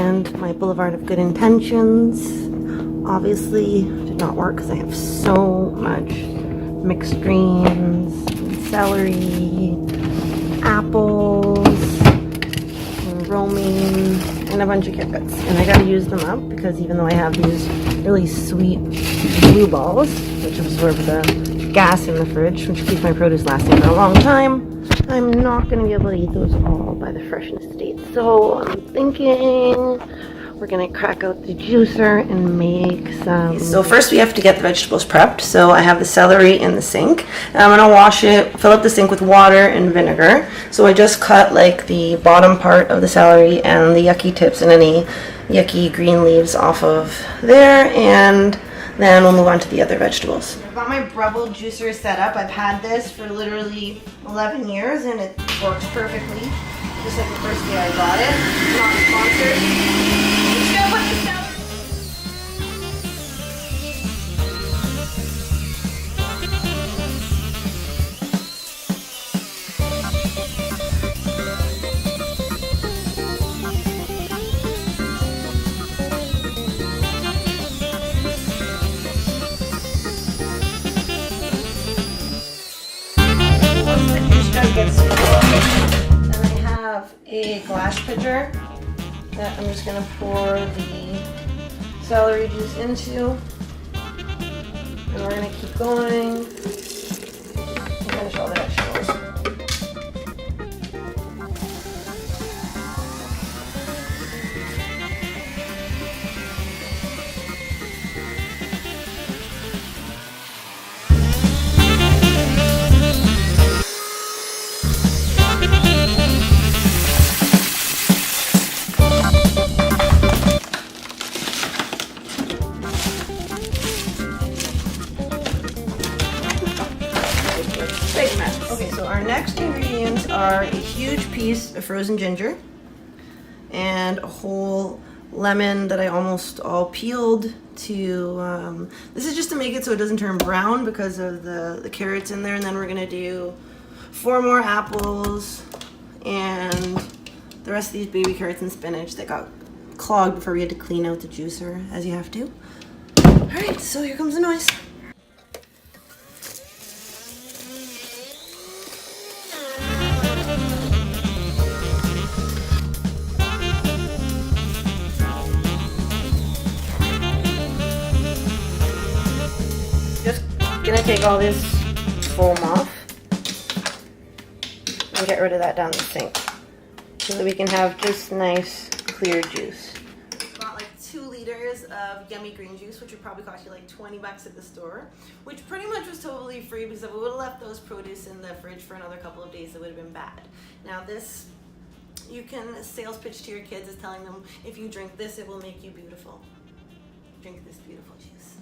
and my Boulevard of Good Intentions obviously did not work because I have so much mixed greens, celery, apples, and romaine, and a bunch of carrots. And I gotta use them up because even though I have these really sweet blue balls, which absorb the gas in the fridge, which keeps my produce lasting for a long time, I'm not going to be able to eat those all by the freshness date. So I'm thinking we're going to crack out the juicer and make some... So first we have to get the vegetables prepped. So I have the celery in the sink. And I'm going to wash it, fill up the sink with water and vinegar. So I just cut like the bottom part of the celery and the yucky tips and any yucky green leaves off of there, and then we'll move on to the other vegetables. I've got my Breville juicer set up. I've had this for literally 11 years and it works perfectly. Just like the first day I got it. Not sponsored. Just gonna put the celery. Gets then I have a glass pitcher that I'm just going to pour the celery juice into, and we're going to keep going and finish all the vegetables. Big mess. Okay, so our next ingredients are a huge piece of frozen ginger and a whole lemon that I almost all peeled to, this is just to make it so it doesn't turn brown because of the carrots in there. And then we're gonna do 4 more apples and the rest of these baby carrots and spinach that got clogged before we had to clean out the juicer, as you have to. All right, so here comes the noise. Gonna take all this foam off and get rid of that down the sink so that we can have just nice clear juice. Got like 2 liters of yummy green juice, which would probably cost you like 20 bucks at the store, which pretty much was totally free because if we would have left those produce in the fridge for another couple of days, it would have been bad. Now this, you can sales pitch to your kids as telling them, if you drink this, it will make you beautiful. Drink this beautiful juice.